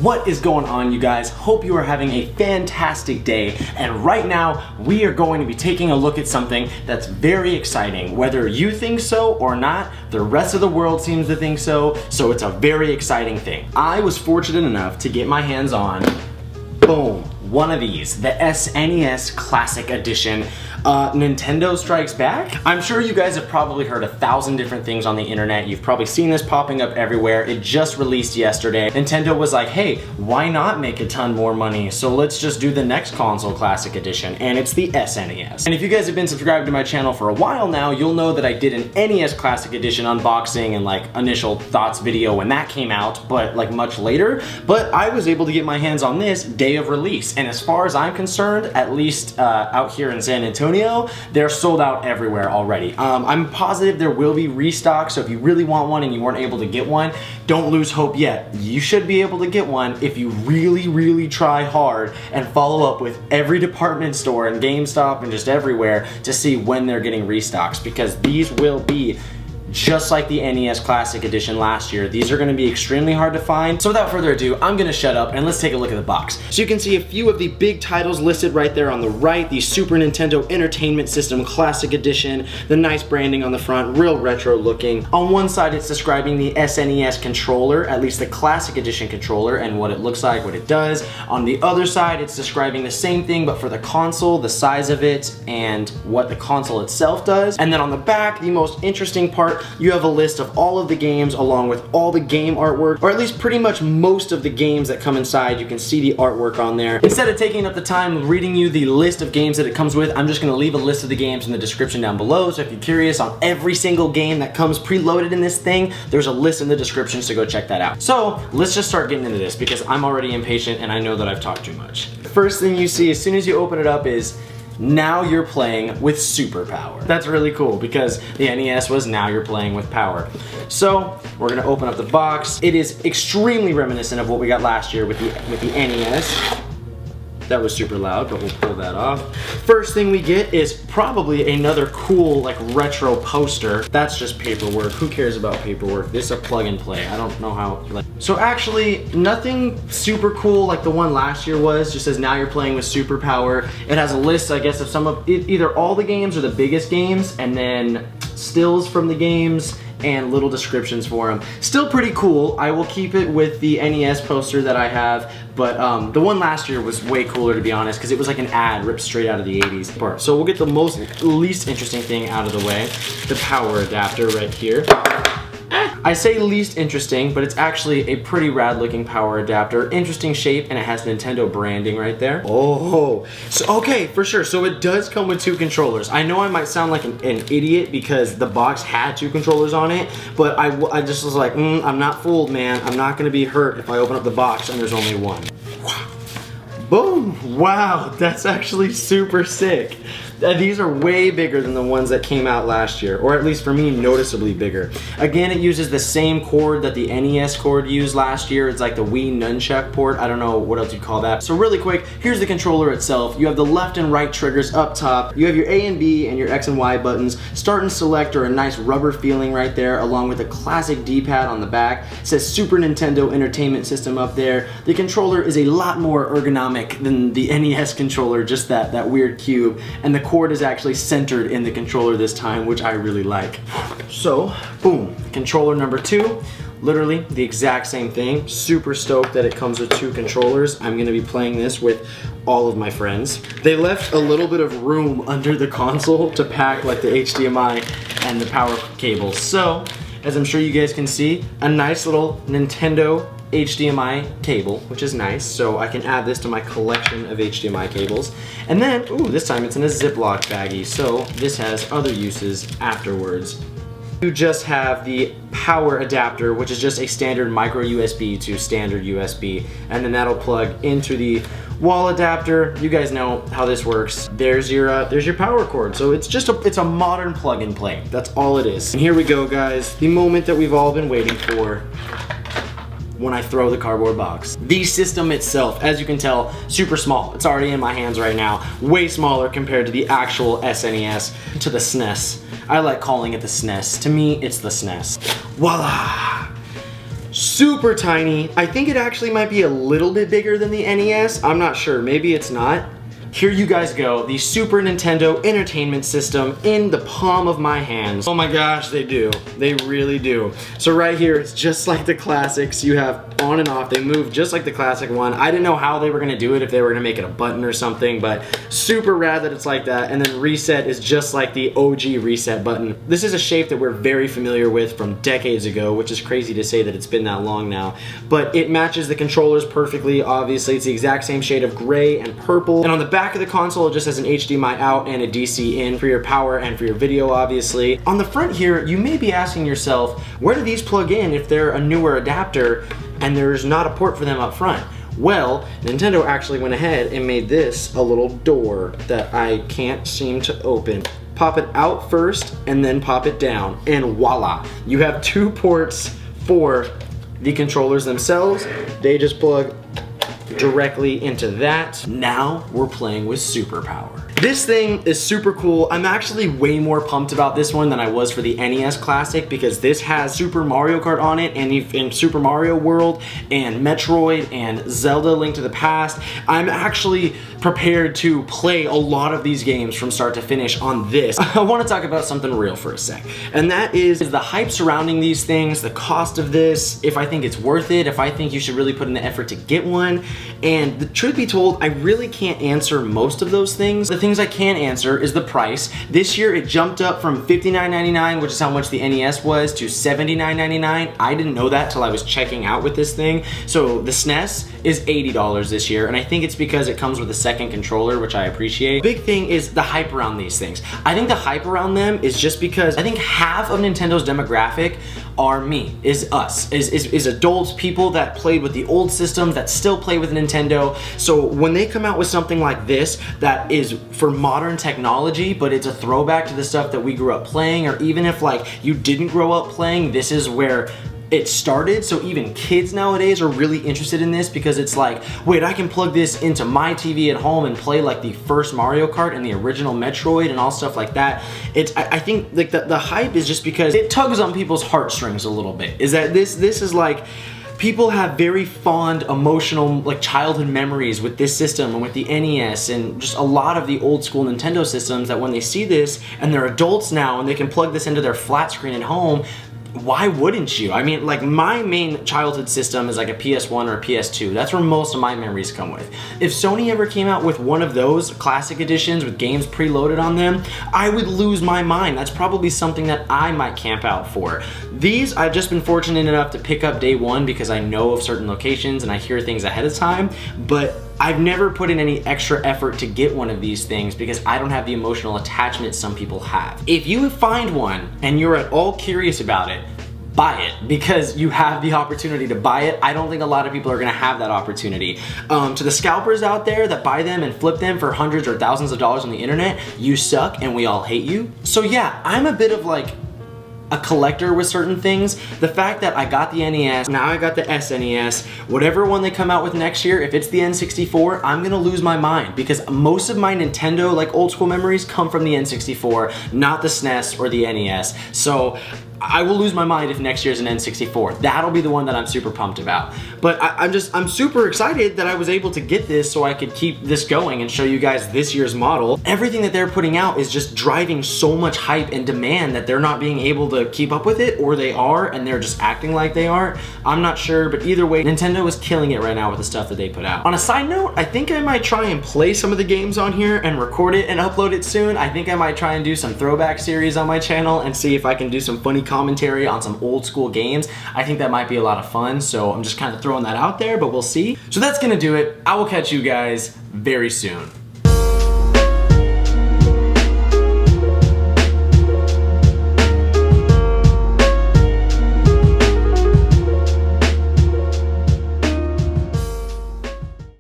What is going on, you guys? Hope you are having a fantastic day, and right now we are going to be taking a look at something that's very exciting. Whether you think so or not, the rest of the world seems to think so it's a very exciting thing. I was fortunate enough to get my hands on, boom, one of these, the SNES Classic Edition. Nintendo Strikes Back. I'm sure you guys have probably heard 1,000 different things on the internet. You've probably seen this popping up everywhere. It just released yesterday. Nintendo was like, hey, why not make a ton more money? So let's just do the next console Classic Edition, and it's the SNES. And if you guys have been subscribed to my channel for a while now, you'll know that I did an NES Classic Edition unboxing and like initial thoughts video when that came out, but like much later. But I was able to get my hands on this day of release, and as far as I'm concerned, at least out here in San Antonio, they're sold out everywhere already. I'm positive there will be restock, so if you really want one and you weren't able to get one, don't lose hope yet. You should be able to get one if you really try hard and follow up with every department store and GameStop and just everywhere to see when they're getting restocks, because these will be just like the NES Classic Edition last year. These are going to be extremely hard to find. So without further ado, I'm going to shut up and let's take a look at the box. So you can see a few of the big titles listed right there on the right. The Super Nintendo Entertainment System Classic Edition, the nice branding on the front, real retro looking. On one side it's describing the SNES controller, at least the Classic Edition controller, and what it looks like, what it does. On the other side it's describing the same thing but for the console, the size of it, and what the console itself does. And then on the back, the most interesting part, you have a list of all of the games along with all the game artwork, or at least pretty much most of the games that come inside. You can see the artwork on there. Instead of taking up the time reading you the list of games that it comes with, I'm just going to leave a list of the games in the description down below, so if you're curious on every single game that comes preloaded in this thing, there's a list in the description, so go check that out. So let's just start getting into this because I'm already impatient and I know that I've talked too much. The first thing you see as soon as you open it up is, now you're playing with superpower. That's really cool because the NES was now you're playing with power. So we're gonna open up the box. It is extremely reminiscent of what we got last year with the NES. That was super loud, but we'll pull that off. First thing we get is probably another cool, like, retro poster. That's just paperwork. Who cares about paperwork? This is a plug and play. I don't know how, like... So actually, nothing super cool like the one last year was. Just says now you're playing with superpower. It has a list, I guess, of some of either all the games or the biggest games, and then stills from the games and little descriptions for them. Still pretty cool. I will keep it with the NES poster that I have, but the one last year was way cooler, to be honest, because it was like an ad ripped straight out of the 80s. So we'll get the least interesting thing out of the way, the power adapter right here. I say least interesting, but it's actually a pretty rad looking power adapter. Interesting shape, and it has Nintendo branding right there. Oh, so okay, for sure. So it does come with two controllers. I know I might sound like an idiot because the box had two controllers on it, but I just was like, I'm not fooled, man. I'm not gonna be hurt if I open up the box and there's only one. Boom! Wow, that's actually super sick. These are way bigger than the ones that came out last year, or at least for me, noticeably bigger. Again, it uses the same cord that the NES cord used last year. It's like the Wii nunchuck port. I don't know what else you'd call that. So really quick, here's the controller itself. You have the left and right triggers up top. You have your A and B and your X and Y buttons. Start and select are a nice rubber feeling right there, along with a classic D-pad on the back. It says Super Nintendo Entertainment System up there. The controller is a lot more ergonomic than the NES controller, just that weird cube. And the cord is actually centered in the controller this time, which I really like. So, boom, controller number 2. Literally the exact same thing. Super stoked that it comes with two controllers. I'm gonna be playing this with all of my friends. They left a little bit of room under the console to pack like the HDMI and the power cables. So, as I'm sure you guys can see, a nice little Nintendo HDMI cable, which is nice, so I can add this to my collection of HDMI cables. And then, ooh, this time it's in a Ziploc baggie, so this has other uses afterwards. You just have the power adapter, which is just a standard micro USB to standard USB, and then that'll plug into the wall adapter. You guys know how this works. There's your power cord. So it's just it's a modern plug and play. That's all it is. And here we go, guys. The moment that we've all been waiting for. When I throw the cardboard box. The system itself, as you can tell, super small. It's already in my hands right now. Way smaller compared to the actual SNES, to the SNES. I like calling it the SNES. To me, it's the SNES. Voila! super tiny. I think it actually might be a little bit bigger than the NES. I'm not sure, maybe it's not. Here you guys go, the Super Nintendo Entertainment System in the palm of my hands. Oh my gosh, they do. They really do. So right here, it's just like the classics. You have on and off, they move just like the classic one. I didn't know how they were gonna do it, if they were gonna make it a button or something, but super rad that it's like that. And then reset is just like the OG reset button. This is a shape that we're very familiar with from decades ago, which is crazy to say that it's been that long now. But it matches the controllers perfectly, obviously. It's the exact same shade of gray and purple. And on the back of the console, it just has an HDMI out and a DC in for your power and for your video, obviously. On the front here, you may be asking yourself, where do these plug in if they're a newer adapter and there's not a port for them up front? Well, Nintendo actually went ahead and made this a little door that I can't seem to open. Pop it out first and then pop it down, and voila. You have 2 ports for the controllers themselves. They just plug directly into that. Now we're playing with superpower. This thing is super cool. I'm actually way more pumped about this one than I was for the NES Classic, because this has Super Mario Kart on it, and in Super Mario World and Metroid and Zelda Link to the Past. I'm actually prepared to play a lot of these games from start to finish on this. I want to talk about something real for a sec, and that is the hype surrounding these things, the cost of this, if I think it's worth it, if I think you should really put in the effort to get one. And the truth be told, I really can't answer most of those things. The things I can answer is the price. This year it jumped up from $59.99, which is how much the NES was, to $79.99. I didn't know that till I was checking out with this thing. So the SNES is $80 this year, and I think it's because it comes with a second controller, which I appreciate. Big thing is the hype around these things. I think the hype around them is just because I think half of Nintendo's demographic are me, is us, is adults, people that played with the old systems, that still play with Nintendo. So when they come out with something like this that is for modern technology, but it's a throwback to the stuff that we grew up playing, or even if like you didn't grow up playing, this is where it started. So even kids nowadays are really interested in this, because it's like, wait, I can plug this into my TV at home and play like the first Mario Kart and the original Metroid and all stuff like that. I think like the hype is just because it tugs on people's heartstrings a little bit, is that this is like, people have very fond, emotional, like childhood memories with this system and with the NES and just a lot of the old school Nintendo systems, that when they see this and they're adults now and they can plug this into their flat screen at home, why wouldn't you? I mean, like, my main childhood system is like a PS1 or a PS2. That's where most of my memories come with. If Sony ever came out with one of those classic editions with games preloaded on them, I would lose my mind. That's probably something that I might camp out for. These, I've just been fortunate enough to pick up day one because I know of certain locations and I hear things ahead of time, but I've never put in any extra effort to get one of these things because I don't have the emotional attachment some people have. If you find one and you're at all curious about it, buy it, because you have the opportunity to buy it. I don't think a lot of people are gonna have that opportunity. To the scalpers out there that buy them and flip them for hundreds or thousands of dollars on the internet, you suck and we all hate you. So yeah, I'm a bit of like a collector with certain things. The fact that I got the NES, now I got the SNES, whatever one they come out with next year, if it's the N64, I'm gonna lose my mind, because most of my Nintendo like old school memories come from the N64, not the SNES or the NES. So I will lose my mind if next year's an N64. That'll be the one that I'm super pumped about. But I'm super excited that I was able to get this so I could keep this going and show you guys this year's model. Everything that they're putting out is just driving so much hype and demand that they're not being able to keep up with it, or they are and they're just acting like they aren't. I'm not sure, but either way, Nintendo is killing it right now with the stuff that they put out. On a side note, I think I might try and play some of the games on here and record it and upload it soon. I think I might try and do some throwback series on my channel and see if I can do some funny commentary on some old school games. I think that might be a lot of fun, so I'm just kind of throwing that out there, but we'll see. So that's gonna do it. I will catch you guys very soon.